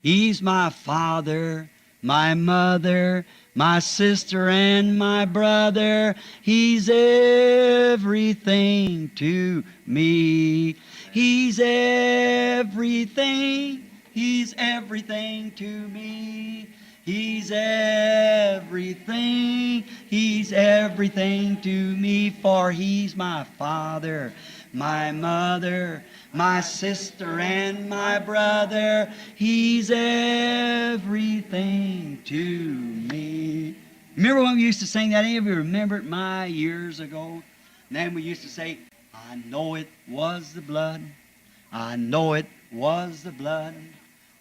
He's my father, my mother, my sister and my brother. He's everything to me. He's everything. He's everything to me. He's everything. He's everything to me. For He's my father, my mother, my sister and my brother. He's everything to me. Remember when we used to sing that? Any of you remember it years ago? And then we used to say, I know it was the blood. I know it was the blood.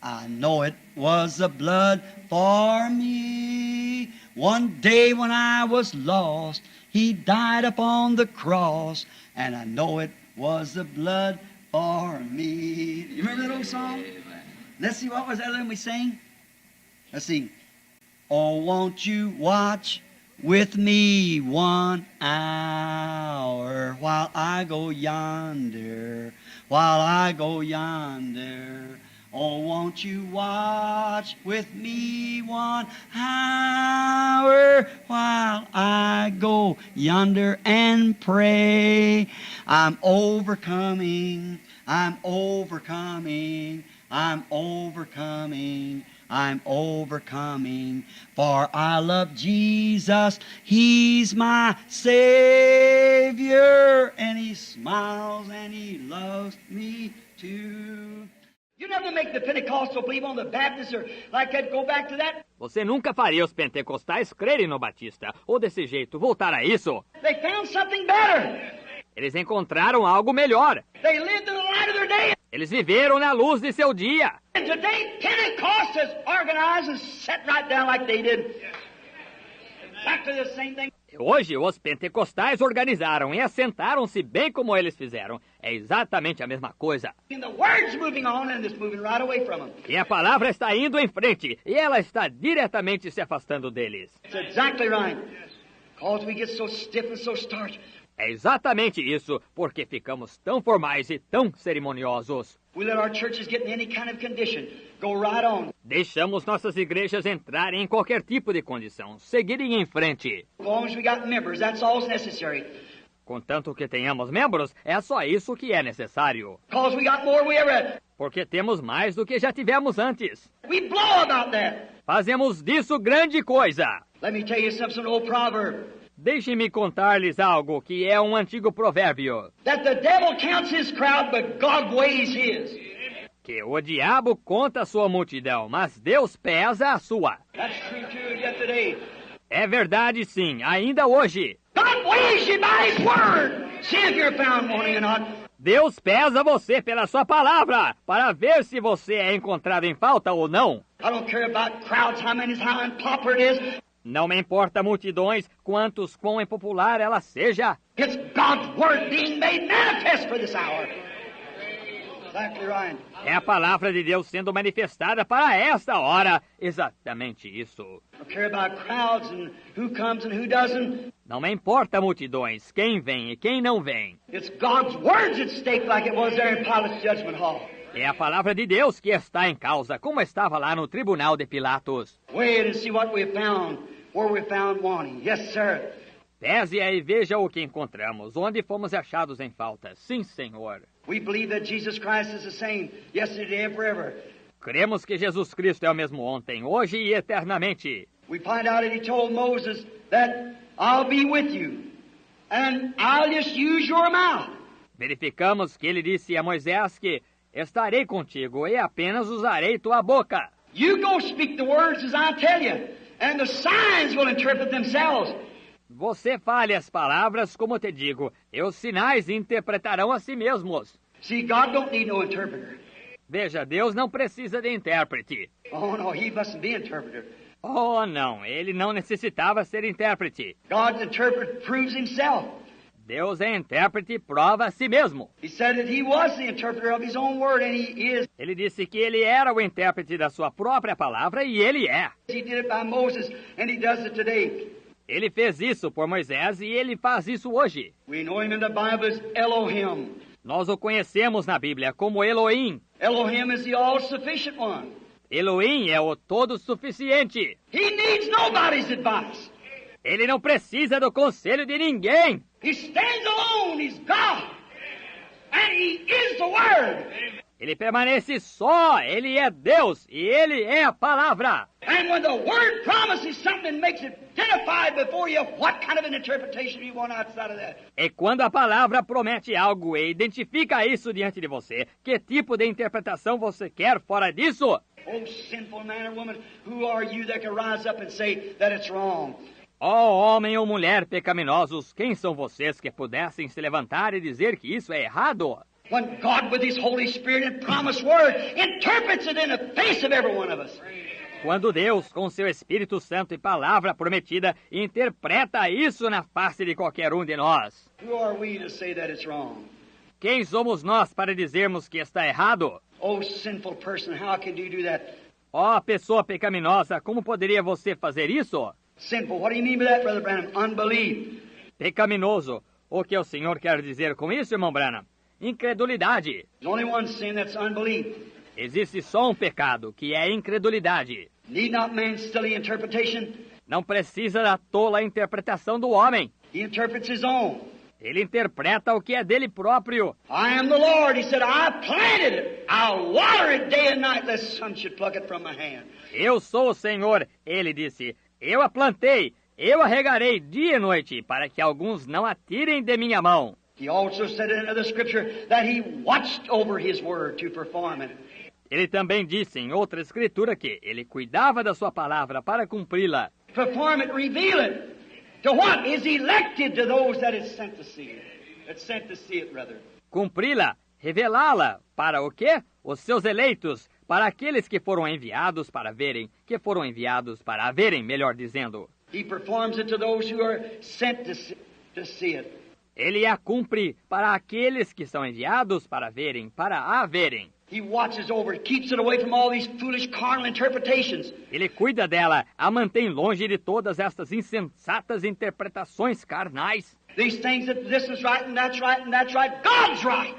I know it was the blood for me. One day when I was lost, He died upon the cross, and I know it was the blood for me. You remember that old song? Let's see, what was that one we sang? Let's see. Oh, won't you watch with me 1 hour while I go yonder, while I go yonder. Oh, won't you watch with me 1 hour while I go yonder and pray? I'm overcoming, I'm overcoming, I'm overcoming, I'm overcoming, for I love Jesus, He's my Savior, and He smiles and He loves me too. You never make the Pentecostal believe on the Baptist or like that, go back to that. Você nunca faria os pentecostais crerem no Batista, ou desse jeito, voltar a isso. They found something better. Eles encontraram algo melhor. They lived in the light of their day. Eles viveram na luz de seu dia. And today, Pentecost is organized and set right down like they did. Back to the same thing. Hoje, os pentecostais organizaram e assentaram-se bem como eles fizeram. É exatamente a mesma coisa. And the word's moving on and it's moving right away from them. E a palavra está indo em frente, e ela está diretamente se afastando deles. It's exactly right. Because we get so stiff and so starched. É exatamente isso, porque ficamos tão formais e tão cerimoniosos. We let our churches get in any kind of condition. Go right on. Deixamos nossas igrejas entrarem em qualquer tipo de condição, seguirem em frente. As long as we got members, that's all necessary. Contanto que tenhamos membros, é só isso que é necessário. Because we got more we ever had. Porque temos mais do que já tivemos antes. We blow about that. Fazemos disso grande coisa. Let me tell you some old proverb. Deixe-me contar-lhes algo que é um antigo provérbio. That the devil counts his crowd, but God weighs his. Que o diabo conta a sua multidão, mas Deus pesa a sua. That's true too yet today. É verdade sim, ainda hoje. God weighs you by His word. See if you're found wanting or not. Deus pesa você pela sua palavra, para ver se você é encontrado em falta ou não. I don't care about crowds, how unpopular it is. Não me importa multidões, quão impopular ela seja. It's God's word being made manifest for this hour. Exactly right. É a palavra de Deus sendo manifestada para esta hora. Exatamente isso. I don't care about crowds and who comes and who doesn't. Não me importa multidões, quem vem e quem não vem. It's God's words at stake like it was there in Pilate's judgment hall. É a palavra de Deus que está em causa, como estava lá no tribunal de Pilatos. Wait and see what we found, where we found wanting. Yes, sir. Pese-a e veja o que encontramos, onde fomos achados em falta. Sim, Senhor. We believe that Jesus Christ is the same, yesterday and forever. Cremos que Jesus Cristo é o mesmo ontem, hoje e eternamente. We find out that He told Moses that I'll be with you, and I'll just use your mouth. Verificamos que ele disse a Moisés que estarei contigo e apenas usarei tua boca. You go speak the words as I tell you, and the signs will interpret themselves. Você fale as palavras como te digo, e os sinais interpretarão a si mesmos. See, God don't need no interpreter. Veja, Deus não precisa de intérprete. Oh, no, He mustn't be interpreter. Oh, não, ele não necessitava ser intérprete. God's interpreter proves Himself. Deus é intérprete e prova a si mesmo. He said that He was the interpreter of His own word, and He is. Ele disse que ele era o intérprete da sua própria palavra, e ele é. He did it by Moses, and He does it today. Ele fez isso por Moisés e ele faz isso hoje. We know Him in the Bible as Elohim. Nós o conhecemos na Bíblia como Elohim. Elohim is the all-sufficient one. Elohim é o todo-suficiente. He needs nobody's advice. Ele não precisa do conselho de ninguém. He stands alone. He's God. And He is the Word. Ele permanece só. Ele é Deus e Ele é a palavra. And when the Word promises something and makes it identified before you, what kind of an interpretation do you want outside of that? E quando a palavra promete algo e identifica isso diante de você, que tipo de interpretação você quer fora disso? Oh, sinful man or woman, who are you that can rise up and say that it's wrong? Ó homem ou mulher pecaminosos, quem são vocês que pudessem se levantar e dizer que isso é errado? When God with His Holy Spirit and promised Word interprets it in the face of every one of us. Quando Deus, com seu Espírito Santo e palavra prometida, interpreta isso na face de qualquer um de nós. Who are we to say that it's wrong? Quem somos nós para dizermos que está errado? Oh, sinful person, how can you do that? Ó pessoa pecaminosa, como poderia você fazer isso? Sinful, what do you mean by that, Brother Branham? Unbelief. Pecaminoso. O que o Senhor quer dizer com isso, irmão Branham? Incredulidade. There's only one sin, that's unbelief. Existe só um pecado, que é incredulidade. Need not man study interpretation? Não precisa da tola interpretação do homem. He interprets his own. Ele interpreta o que é dele próprio. I am the Lord. He said, I planted it. I'll water it day and night, lest the sun should pluck it from my hand. Eu sou o Senhor, ele disse. Eu a plantei, eu a regarei dia e noite, para que alguns não a tirem de minha mão. He also said in another scripture that he watched over his word to perform it. Ele também disse em outra escritura que ele cuidava da sua palavra para cumpri-la. Perform it, reveal it. To what is elected to those that is sent to see it. That's sent to see it, rather. Cumpri-la, revelá-la, para o quê? Os seus eleitos, para aqueles que foram enviados para verem, que foram enviados para a verem, melhor dizendo. He performs it to those who are sent to see it. Ele a cumpre para aqueles que são enviados para verem, para a verem. He watches over it, keeps it away from all these foolish carnal interpretations. Ele cuida dela, a mantém longe de todas estas insensatas interpretações carnais. These things that this is right and that's right and that's right. God's right.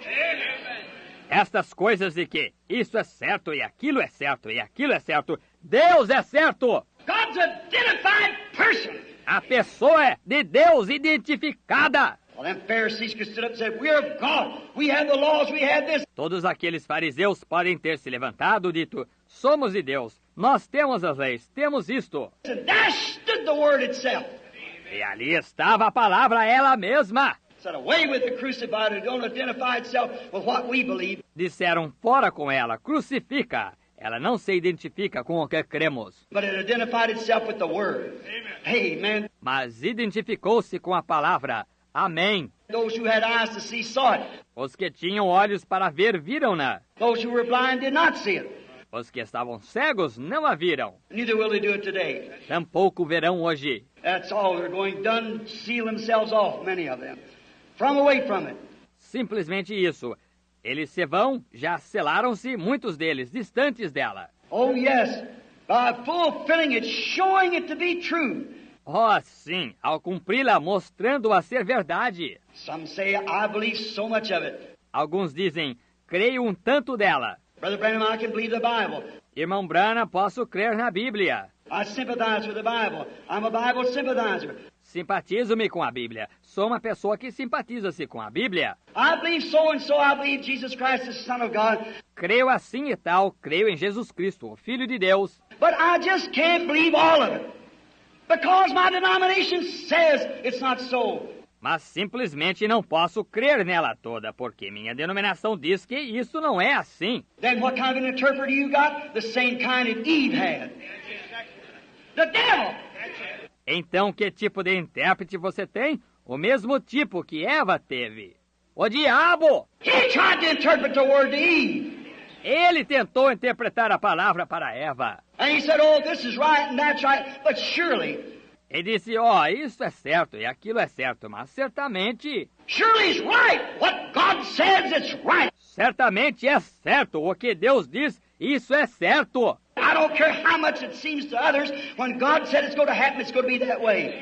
Estas coisas de que isso é certo e aquilo é certo e aquilo é certo. Deus é certo. God's identified person. A pessoa é de Deus identificada. Well, them Pharisees could sit up and say, we're of God. We have the laws, we have this. Todos aqueles fariseus podem ter se levantado e dito, somos de Deus, nós temos as leis, temos isto. And there stood the word itself. E ali estava a palavra ela mesma. Said, away with the crucified and don't identify itself with what we believe. Disseram, fora com ela, crucifica. Ela não se identifica com o que cremos. But it identified itself with the word. Amen. Mas identificou-se com a palavra. Amém. Those who had eyes to see saw it. Os que tinham olhos para ver, viram-na. Those who were blind did not see it. Os que estavam cegos não a viram. Neither will they do it today. Tampouco verão hoje. That's all. They're going done, seal themselves off, many of them. From away from it. Simplesmente isso. Eles se vão, já selaram-se, muitos deles, distantes dela. Oh, yes. By fulfilling it, showing it to be true. Oh, sim, ao cumpri-la, mostrando-a ser verdade. Some say, I believe so much of it. Alguns dizem, creio um tanto dela. Brother Branham, I can believe the Bible. Irmão Branham, posso crer na Bíblia. I sympathize with the Bible. I'm a Bible sympathizer. Simpatizo-me com a Bíblia. Sou uma pessoa que simpatiza-se com a Bíblia. I believe so and so. I believe Jesus Christ is the Son of God. Creio assim e tal, creio em Jesus Cristo, o Filho de Deus. But I just can't believe all of it. Because my denomination says it's not so. Mas simplesmente não posso crer nela toda, porque minha denominação diz que isso não é assim. Then what kind of an interpreter you got? The same kind that Eve had. The devil. Então, que tipo de intérprete você tem? O mesmo tipo que Eva teve. O diabo! He tried to interpret the word to Eve. Ele tentou interpretar a palavra para Eva. And he said, oh, this is right and that's right. But surely, Ele disse, ó, isso é certo e aquilo é certo, mas certamente... surely it's right. What God says, it's right. Certamente é certo. O que Deus diz, isso é certo. I don't care how much it seems to others. When God said it's going to happen, it's going to be that way.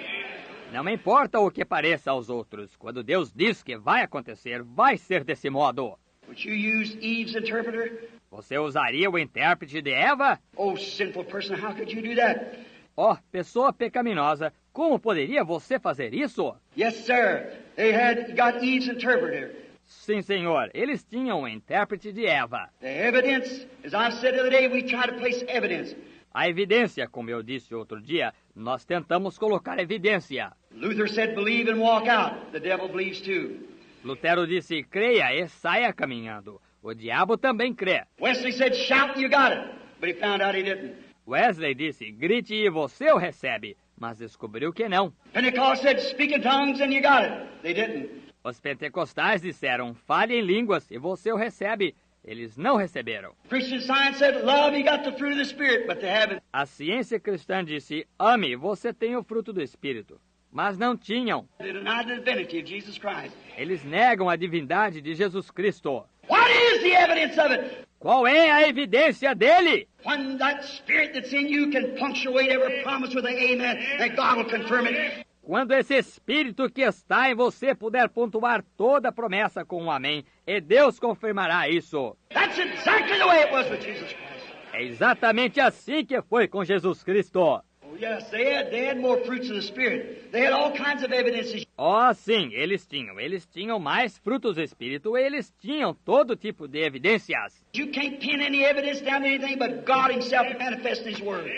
Não me importa o que pareça aos outros. Quando Deus diz que vai acontecer, vai ser desse modo. Would you use Eve's interpreter? Você usaria o intérprete de Eva? Oh, sinful person, how could you do that? Ó, pessoa pecaminosa, como poderia você fazer isso? Yes, sir. They had got Eve's interpreter. Sim, senhor, eles tinham o intérprete de Eva. The evidence, as I said the other day, we try to place evidence. A evidência, como eu disse outro dia, nós tentamos colocar evidência. Luther said, believe and walk out. The devil believes too. Lutero disse, creia e saia caminhando. O diabo também crê. Wesley said, shout, you got it. But he found out he didn't. Wesley disse, grite e você o recebe. Mas descobriu que não. Pentecost said, speak in tongues and you got it. They didn't. Os pentecostais disseram, fale em línguas e você o recebe. Eles não receberam. Christian Science said, love, you got the fruit of the Spirit, but they haven't. A ciência cristã disse, ame, você tem o fruto do Espírito. Mas não tinham. They deny the divinity of Jesus Christ. Eles negam a divindade de Jesus Cristo. What is the evidence of it? Qual é a evidência dele? When that Spirit that's in you can punctuate every promise with an amen, and God will confirm it. Quando esse Espírito que está em você puder pontuar toda a promessa com um amém, e Deus confirmará isso. That's exactly the way it was with Jesus Christ. É exatamente assim que foi com Jesus Cristo. Oh, yes, they had more fruits of the Spirit. They had all kinds of evidences. Oh, sim, eles tinham mais frutos do Espírito, eles tinham todo tipo de evidências. You can't pin any evidence down to anything but God Himself manifesting His Word.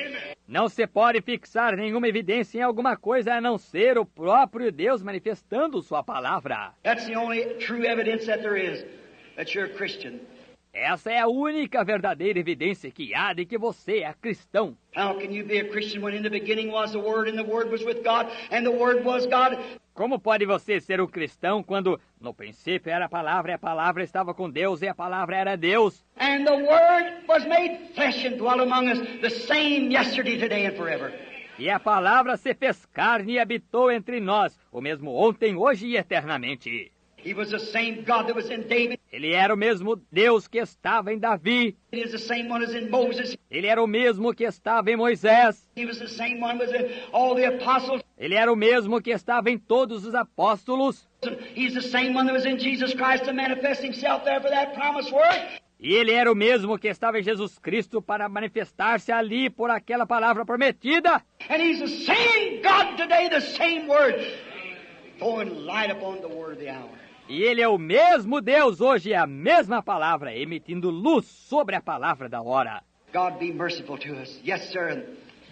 Não se pode fixar nenhuma evidência em alguma coisa a não ser o próprio Deus manifestando sua palavra. That's the only true evidence that there is that you're a Christian. Essa é a única verdadeira evidência que há de que você é cristão. How can you be a Christian when in the beginning was the Word and the Word was with God and the Word was God? Como pode você ser um cristão quando no princípio era a palavra e a palavra estava com Deus e a palavra era Deus? And the Word was made flesh and dwelt among us, the same yesterday, today and forever. E a palavra se fez carne e habitou entre nós, o mesmo ontem, hoje e eternamente. He was the same God that was in David. Ele era o mesmo Deus que estava em Davi. He is the same one as in Moses. Ele era o mesmo que estava em Moisés. He was the same one as in all the apostles. Ele era o mesmo que estava em todos os apóstolos. He's the same one that was in Jesus Christ to manifest Himself there for that promised word. E ele era o mesmo que estava em Jesus Cristo para manifestar-se ali por aquela palavra prometida. And He's the same God today, the same word, throwing light upon the word of the hour. E ele é o mesmo Deus hoje, a mesma palavra, emitindo luz sobre a palavra da hora. God be merciful to us. Yes, sir.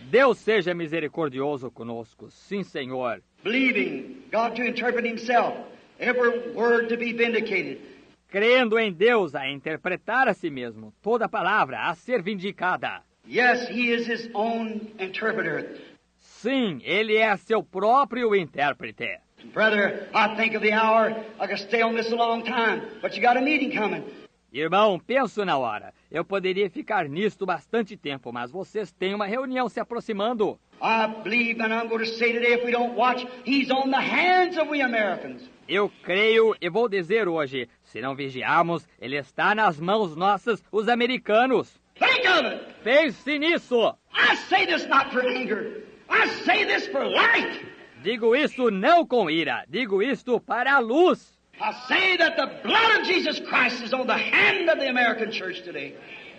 Deus seja misericordioso conosco. Sim, Senhor. Believing God to interpret Himself, every word to be vindicated. Crendo em Deus a interpretar a si mesmo, toda palavra a ser vindicada. Yes, He is His own interpreter. Sim, ele é seu próprio intérprete. Brother, I think of the hour. I could stay on this a long time, but you got a meeting coming. Irmão, penso na hora. Eu poderia ficar nisto bastante tempo, mas vocês têm uma reunião se aproximando. I believe, and I'm going to say today, if we don't watch, He's on the hands of we Americans. Eu creio e vou dizer hoje, se não vigiarmos, ele está nas mãos nossas, os americanos. Think of it! Pense nisso! I say this not for anger. I say this for light. Digo isto não com ira, digo isto para a luz. I say that the blood of Jesus Christ is on the hand of the American church today.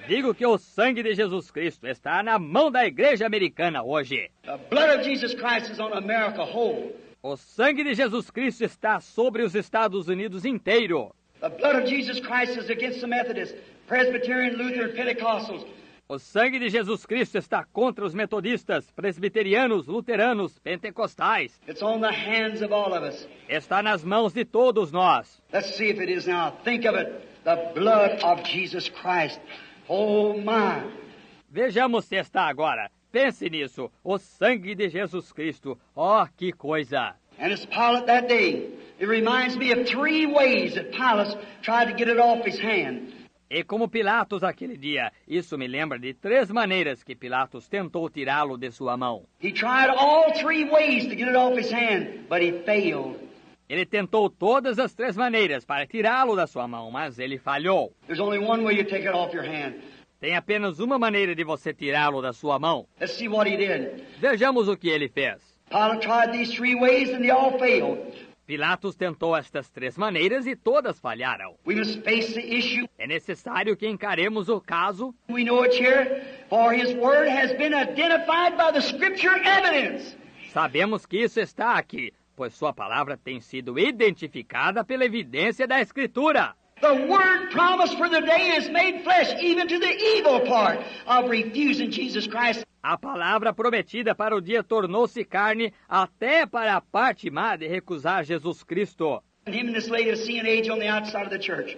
Digo que o sangue de Jesus Cristo está na mão da igreja americana hoje. The blood of Jesus Christ is on America whole. O sangue de Jesus Cristo está sobre os Estados Unidos inteiro. The blood of Jesus Christ is against the Methodists, Presbyterian, Lutheran, Pentecostals. O sangue de Jesus Cristo está contra os metodistas, presbiterianos, luteranos, pentecostais. It's on the hands of all of us. Está nas mãos de todos nós. Let's see if it is now. Think of it. The blood of Jesus Christ. Oh my. Vejamos se está agora. Pense nisso. O sangue de Jesus Cristo. Oh, que coisa! And as Pilate that day, it reminds me of 3 ways that Pilate tried to get it off his hand. E como Pilatos aquele dia, isso me lembra de 3 maneiras que Pilatos tentou tirá-lo de sua mão. He tried all 3 ways to get it off his hand, but he failed. Ele tentou todas as 3 maneiras para tirá-lo da sua mão, mas ele falhou. There's only one way you take it off your hand. Tem apenas uma maneira de você tirá-lo da sua mão. Let's see what he did. Vejamos o que ele fez. Pilate tried these 3 ways and they all failed. Pilatos tentou estas 3 maneiras e todas falharam. We must face the issue. É necessário que encaremos o caso. We know it's here, for His Word has been identified by the Scripture evidence. Sabemos que isso está aqui, pois sua palavra tem sido identificada pela evidência da Escritura. The Word promised for the day is made flesh, even to the evil part of refusing Jesus Christ. A palavra prometida para o dia tornou-se carne até para a parte má de recusar Jesus Cristo. And him in this Laodicean age on the outside of the church.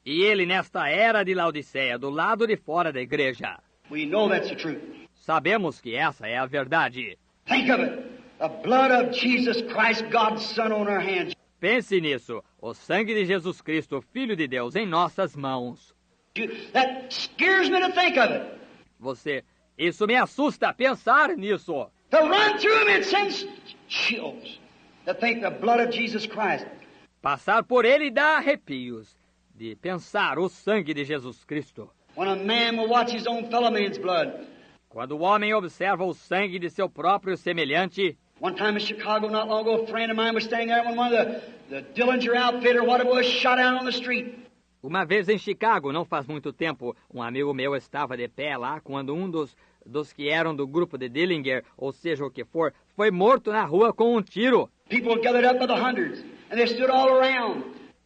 E ele nesta era de Laodiceia, do lado de fora da igreja. We know that's the truth. Sabemos que essa é a verdade. Think of it. The blood of Jesus Christ, God's Son, on our hands. Pense nisso. O sangue de Jesus Cristo, Filho de Deus, em nossas mãos. That scares me to think of it. Isso me assusta pensar nisso. To run through him, it sends chills. To think the blood of Jesus Christ. Passar por ele dá arrepios de pensar o sangue de Jesus Cristo. When a man will watch his own fellow man's blood. Quando o homem observa o sangue de seu próprio semelhante. One time in Chicago, not long ago, a friend of mine was staying there when one of the Dillinger outfit or whatever was shot out on the street. Uma vez em Chicago, não faz muito tempo, um amigo meu estava de pé lá quando um dos que eram do grupo de Dillinger, ou seja o que for, foi morto na rua com um tiro. People gathered up by the hundreds, and they stood all around.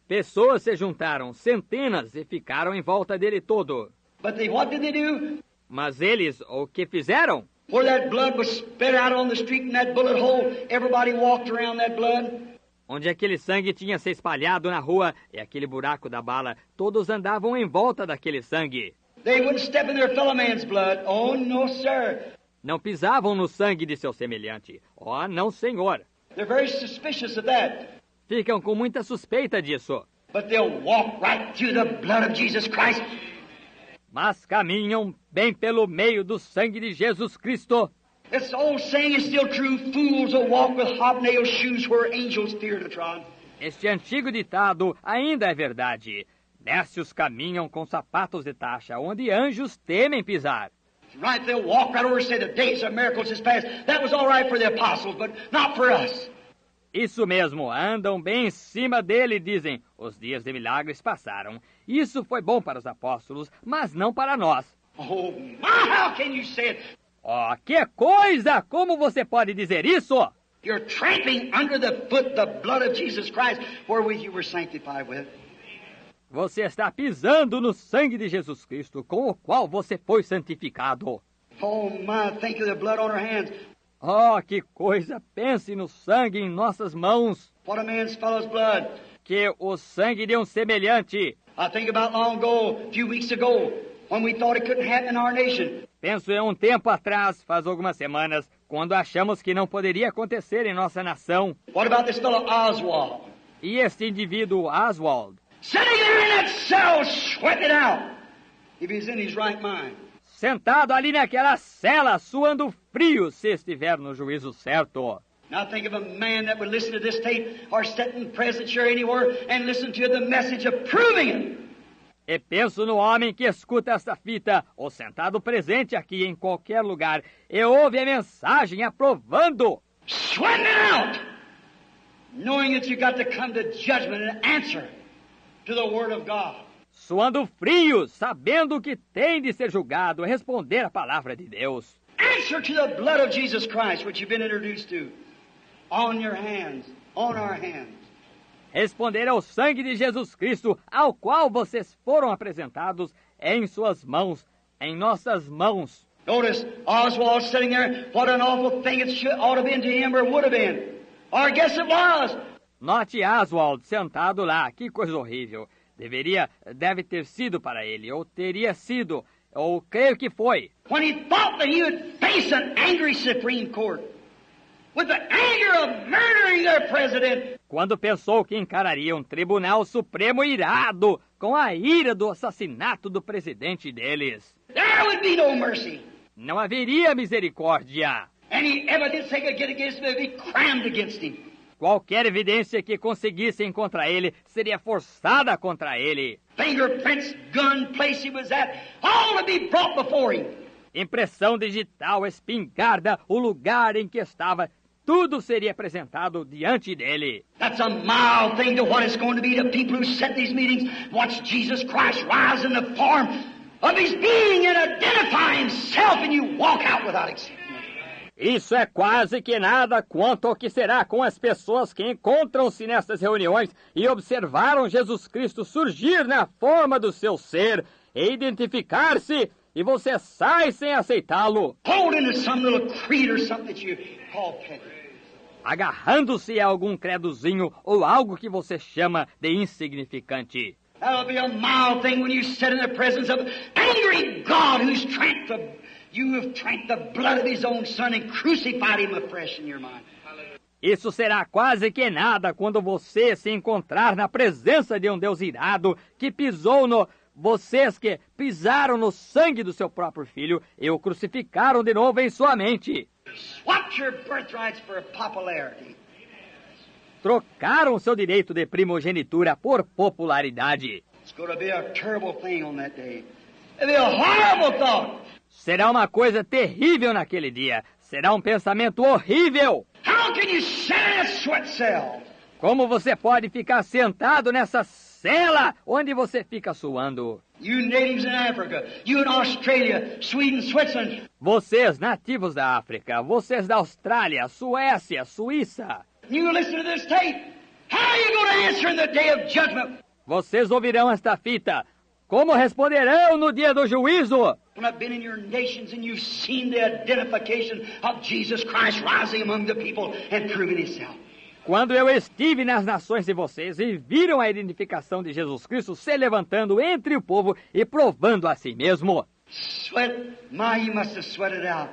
Pessoas se juntaram, centenas, e ficaram em volta dele todo. But what did they do? Mas eles, o que fizeram? Where that blood was spread out on the street in that bullet hole, everybody walked around that blood. Onde aquele sangue tinha se espalhado na rua e aquele buraco da bala, todos andavam em volta daquele sangue. They wouldn't step in their fellow man's blood. Oh, no, sir. Não pisavam no sangue de seu semelhante. Oh, não, senhor. They're very suspicious of that. Ficam com muita suspeita disso. But they'll walk right through the blood of Jesus Christ. Mas caminham bem pelo meio do sangue de Jesus Cristo. This old saying is still true. Fools will walk with hobnail shoes where angels fear to trod. Este antigo ditado ainda é verdade. Nécios caminham com sapatos de taxa, onde anjos temem pisar. Right, they'll walk right over and say the days of miracles is past. That was all right for the apostles, but not for us. Isso mesmo, andam bem em cima dele e dizem, os dias de milagres passaram. Isso foi bom para os apóstolos, mas não para nós. Oh, my, how can you say it? Oh, que coisa! Como você pode dizer isso? You're trampling under the foot the blood of Jesus Christ, wherewith you were sanctified with. Você está pisando no sangue de Jesus Cristo, com o qual você foi santificado. Oh, my, think of the blood on our hands. Oh, que coisa! Pense no sangue em nossas mãos. What a man's fellow's blood. Que o sangue de um semelhante. I think about long ago, a few weeks ago, when we thought it couldn't happen in our nation. Penso em um tempo atrás, faz algumas semanas, quando achamos que não poderia acontecer em nossa nação. What about this fellow Oswald? E este indivíduo, Oswald, sitting there in that cell, sweating out, if he's in his right mind. Sentado ali naquela cela, suando frio, se estiver no juízo certo. Now think of a man that would listen to this tape or sit in present chair anywhere and listen to the message approving it. E penso no homem que escuta esta fita, ou sentado presente aqui em qualquer lugar, e ouve a mensagem aprovando. Sweating out, knowing that you got to come to judgment and answer to the Word of God. Suando frio, sabendo que tem de ser julgado, responder a palavra de Deus. Answer to the blood of Jesus Christ, which you've been introduced to, on your hands, on our hands. Responder ao sangue de Jesus Cristo, ao qual vocês foram apresentados em suas mãos, em nossas mãos. Notice Oswald sitting there, what an awful thing it ought to have been to him or would have been. Or I guess it was. Note Oswald sentado lá, que coisa horrível. Deve ter sido para ele, ou teria sido, ou creio que foi. When he thought that he would face an angry Supreme Court, with the anger of murdering their president. Quando pensou que encararia um tribunal supremo irado, com a ira do assassinato do presidente deles. There would be no mercy. Não haveria misericórdia. Any evidence they could get against him would be crammed against him. Qualquer evidência que conseguissem contra ele seria forçada contra ele. Fingerprints, gun, place he was at, all to be brought before him. Impressão digital, espingarda, o lugar em que estava, tudo seria apresentado diante dele. That's a mild thing to what it's going to be to people who sit in these meetings, watch Jesus Christ rise in the form of His being and identify Himself, and you walk out without accepting it. Isso é quase que nada quanto ao que será com as pessoas que encontram-se nessas reuniões e observaram Jesus Cristo surgir na forma do seu ser e identificar-se, e você sai sem aceitá-lo, Holding to some little creed or something that you call petty. agarrando-se a algum credozinho ou algo que você chama de insignificante. That'll be a mild thing when you sit in the presence of angry God who's you have drank the blood of His own Son and crucified Him afresh in your mind. Isso será quase que nada quando você se encontrar na presença de um Deus irado que pisou no... Vocês que pisaram no sangue do seu próprio filho e o crucificaram de novo em sua mente. Swap your birthrights for popularity. Trocaram seu direito de primogenitura por popularidade. It's going to be a terrible thing on that day. It'll be a horrible thought. Será uma coisa terrível naquele dia. Será um pensamento horrível. How can you sit in a sweat cell? Como você pode ficar sentado nessa cela onde você fica suando? You natives in Africa, you in Australia, Sweden, Switzerland. Vocês, nativos da África, vocês da Austrália, Suécia, Suíça. You listen to this tape. How are you going to answer in the day of judgment? Vocês ouvirão esta fita. Como responderão no dia do juízo? When I've been in your nations and you've seen the identification of Jesus Christ rising among the people and proving Himself. Quando eu estive nas nações de vocês e viram a identificação de Jesus Cristo se levantando entre o povo e provando a si mesmo. Sweat, you must have sweated out.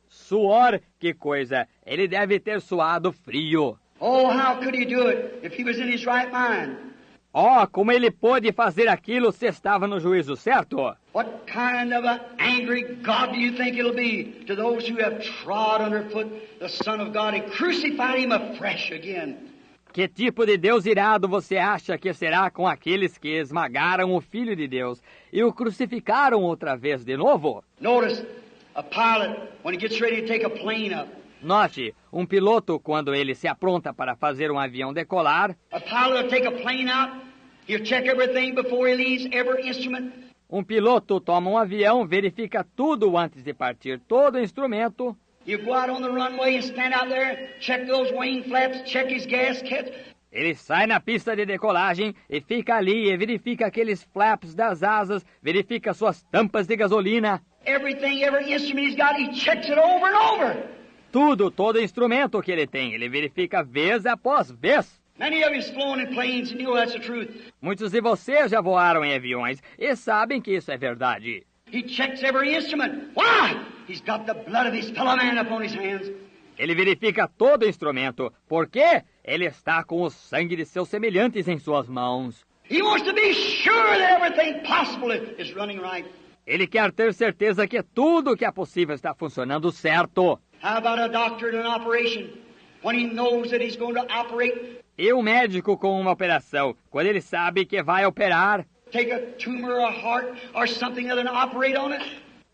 Suor, que coisa! Ele deve ter suado frio. Oh, how could he do it if he was in his right mind? Oh, como ele pôde fazer aquilo se estava no juízo certo? What kind of an angry God do you think it'll be to those who have trod underfoot the Son of God and crucified Him afresh again? Que tipo de Deus irado você acha que será com aqueles que esmagaram o Filho de Deus e o crucificaram outra vez de novo? Notice, a pilot, when he gets ready to take a plane up, Note, um piloto, quando ele se apronta para fazer um avião decolar, a pilot will take a plane out, he'll check everything before he leaves, every instrument. um piloto toma um avião, verifica tudo antes de partir, todo o instrumento. He'll go out on the runway and stand out there, check those wing flaps, check his gasket. Ele sai na pista de decolagem e fica ali e verifica aqueles flaps das asas, verifica suas tampas de gasolina. Everything, every instrument he's got, he checks it over and over. Tudo, todo instrumento que ele tem, ele verifica vez após vez. Many of you's flown in planes and you know that's the truth. Muitos de vocês já voaram em aviões e sabem que isso é verdade. He checks every instrument. Why? He's got the blood of his fellow man upon his hands. Ele verifica todo instrumento. Por quê? Ele está com o sangue de seus semelhantes em suas mãos. He wants to be sure that everything possible is running right. Ele quer ter certeza que tudo que é possível está funcionando certo. How about a doctor in an operation? When he knows that he's going to operate, E um médico com uma operação, quando ele sabe que vai operar, take a tumor or a heart or something other and operate on it?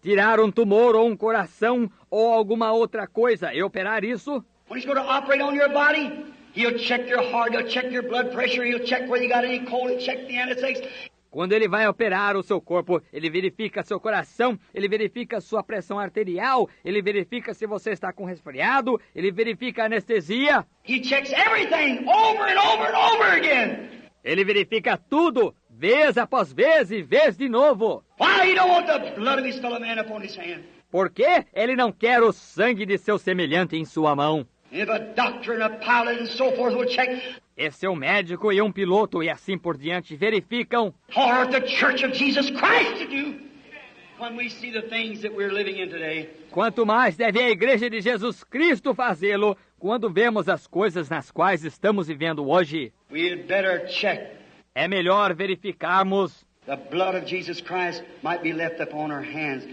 tirar um tumor ou um coração ou alguma outra coisa e operar isso, When he's going to operate on your body, he'll check your heart, he'll check your blood pressure, he'll check whether you got any cold, he'll check the anesthetics. quando ele vai operar o seu corpo, ele verifica seu coração, ele verifica sua pressão arterial, ele verifica se você está com resfriado, ele verifica a anestesia, He checks everything over and over and over again. ele verifica tudo, vez após vez e vez de novo. Why? He don't want the blood of his fellow man upon his hand. Por quê? Ele não quer o sangue de seu semelhante em sua mão. And if a doctor and a pilot and so forth will check, E seu médico e um piloto e assim por diante verificam, or the Church of Jesus Christ to do, when we see the things that we're living in today. quanto mais deve a Igreja de Jesus Cristo fazê-lo quando vemos as coisas nas quais estamos vivendo hoje. We'd better check. É melhor verificarmos. The blood of Jesus Christ might be left upon our hands.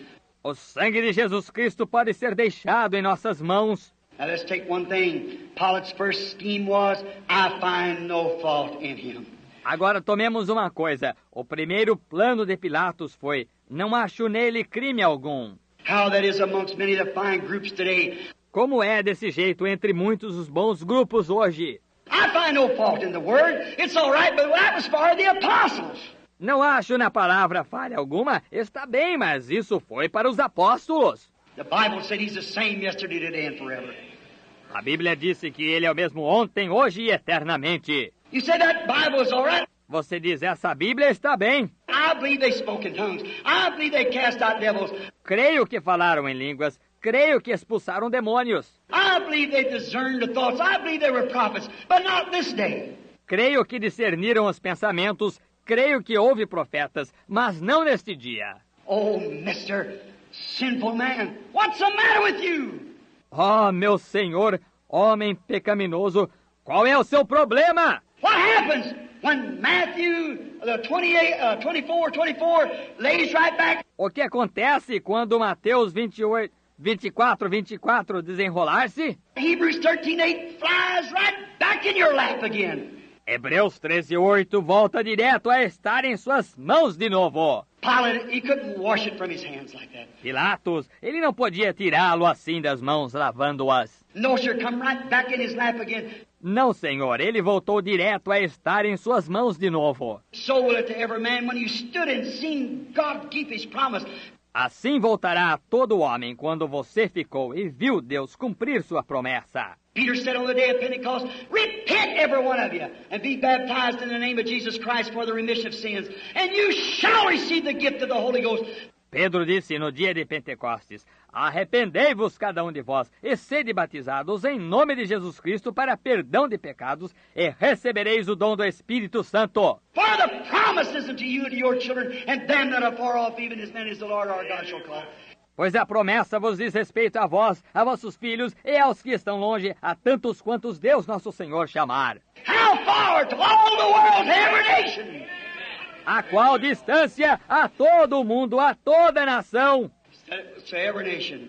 O sangue de Jesus Cristo pode ser deixado em nossas mãos. Now let's take one thing. Pilate's first scheme was, I find no fault in him. Agora tomemos uma coisa. O primeiro plano de Pilatos foi, não acho nele crime algum. How that is amongst many defined groups today. Como é desse jeito entre muitos os bons grupos hoje? I find no fault in the word. It's all right, but that was for the apostles. Não acho na palavra falha alguma. Está bem, mas isso foi para os apóstolos. The Bible said he's the same yesterday, today, and forever. A Bíblia disse que ele é o mesmo ontem, hoje e eternamente. You said that Bible is all right. Você diz, essa Bíblia está bem. I believe they spoke in tongues. I believe they cast out devils. Creio que falaram em línguas. Creio que expulsaram demônios. I believe they discerned the thoughts. I believe they were prophets. But not this day. Creio que discerniram os pensamentos. Creio que houve profetas, mas não neste dia. Oh, Mr. Sinful man, what's the matter with you? Oh, meu Senhor, homem pecaminoso, qual é o seu problema? What happens when Matthew 24 lays right back? O que acontece quando Mateus 24 desenrolar-se? Hebrews 13:8 flies right back in your lap again. Hebreus 13:8 volta direto a estar em suas mãos de novo. Pilate, he couldn't wash it from his hands like that. Pilatos, ele não podia tirá-lo assim das mãos, lavando-as. No, sir, come right back in his lap again. Não, Senhor, ele voltou direto a estar em suas mãos de novo. So will it to every man when you stood and seen God keep his promise. Assim voltará a todo homem quando você ficou e viu Deus cumprir sua promessa. Peter said on the day of Pentecost, repent every one of you and be baptized in the name of Jesus Christ for the remission of sins, and you shall receive the gift of the Holy Ghost. Pedro disse no dia de Pentecostes, arrependei-vos cada um de vós e sede batizados em nome de Jesus Cristo para perdão de pecados e recebereis o dom do Espírito Santo. For the promise is unto you and to your children and them that are far off, even as many as the Lord our God shall call. Pois a promessa vos diz respeito a vós, a vossos filhos e aos que estão longe, a tantos quantos Deus nosso Senhor chamar. How far to all the world, to every nation? A qual distância? A todo o mundo, a toda nação. To every nation.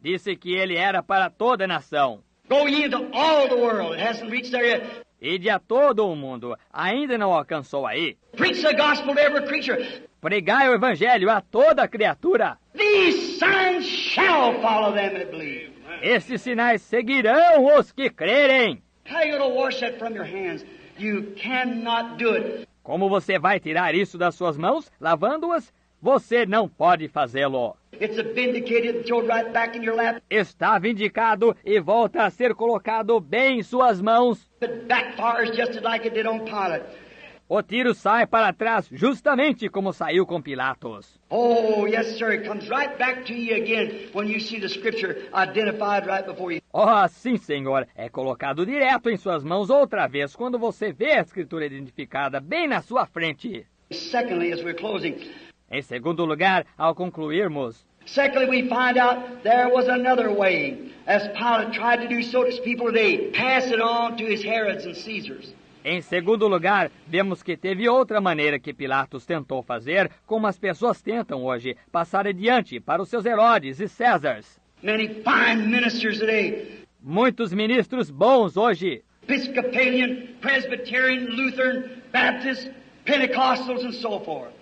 Disse que ele era para toda nação. Go ye into all the world. It hasn't reached there yet. Ide a todo o mundo. Ainda não alcançou aí. Preach the gospel to every creature. Pregai o evangelho a toda criatura. These signs shall follow them that believe. Esses sinais seguirão os que crerem. How are you going to wash that from your hands? You cannot do it. Como você vai tirar isso das suas mãos, lavando-as? Você não pode fazê-lo. It's vindicated and thrown right back in your lap. Está vindicado e volta a ser colocado bem em suas mãos. It backfires just like it did on Pilate. O tiro sai para trás justamente como saiu com Pilatos. Oh, yes, sir. It comes right back to you again when you see the scripture identified right before you. Oh, sim, Senhor. É colocado direto em suas mãos outra vez quando você vê a Escritura identificada bem na sua frente. Secondly, as we're closing. Em segundo lugar, ao concluirmos. Secondly, we find out there was another way, as Pilate tried to do so to his people today, pass it on to his Herods and Caesars. Em segundo lugar, vemos que teve outra maneira que Pilatos tentou fazer, como as pessoas tentam hoje, passar adiante para os seus Herodes e Césares. Many fine ministers today. Muitos ministros bons hoje. Episcopalian, Presbyterian, Lutheran, Baptist, Pentecostals, and so forth.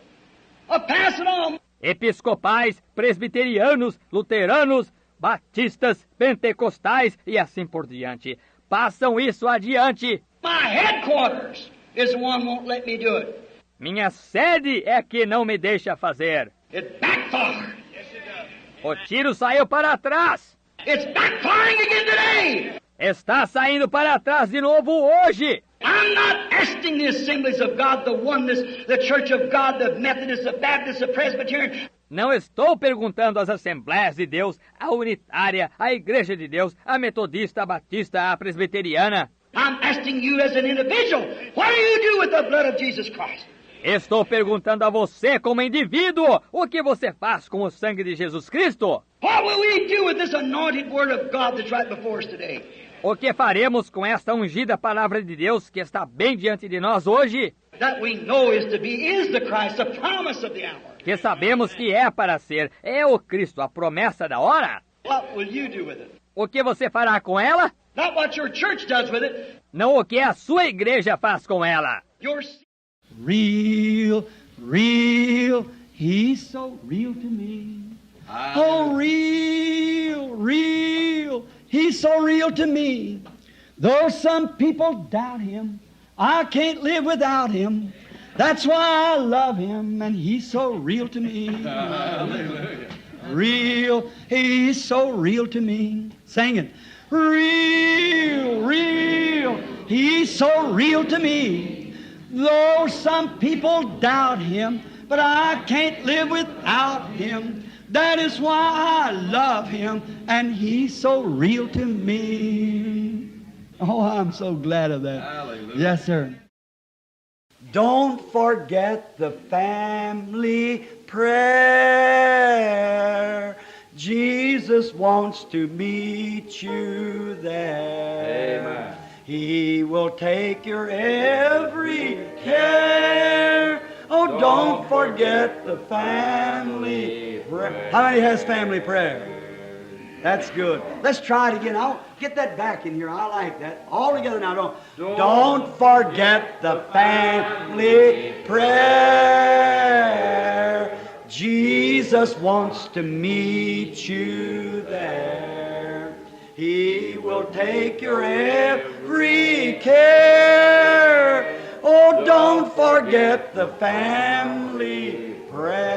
Pass it on. Episcopais, presbiterianos, luteranos, batistas, pentecostais e assim por diante. Passam isso adiante. My headquarters is the one who won't let me do it. Minha sede é que não me deixa fazer. It backfired. O tiro saiu para trás. It's backfiring again today. Está saindo para trás de novo hoje. I'm not asking the assemblies of God, the oneness, the Church of God, the Methodist, the Baptist, the Presbyterian. Não estou perguntando às Assembleias de Deus, a Unitária, a Igreja de Deus, a Metodista, a Batista, a Presbiteriana. I'm asking you as an individual, what do you do with the blood of Jesus Christ? Estou perguntando a você como indivíduo, o que você faz com o sangue de Jesus Cristo? What will we do with this anointed word of God that's right before us today? O que faremos com esta ungida palavra de Deus que está bem diante de nós hoje? That we know is to be, is the Christ, the promise of the hour. Que sabemos que é para ser, é o Cristo, a promessa da hora. What will you do with it? O que você fará com ela? Not what your church does with it. Não o que a sua igreja faz com ela. Your Real, real, he's so real to me. Oh, real, real, he's He's so real to me. Though some people doubt Him, I can't live without Him. That's why I love Him, and He's so real to me. Real, He's so real to me. Sing it. Real, real, He's so real to me. Though some people doubt Him, but I can't live without Him. That is why I love Him, and He's so real to me. Oh, I'm so glad of that. Hallelujah. Yes, sir. Don't forget the family prayer. Jesus wants to meet you there. Amen. He will take your every care. Oh, don't forget the family prayer. How many has family prayer? That's good. Let's try it again. I'll get that back in here. I like that. All together now. Don't forget the family prayer. Jesus wants to meet you there. He will take your every care. Oh, don't forget the family prayer.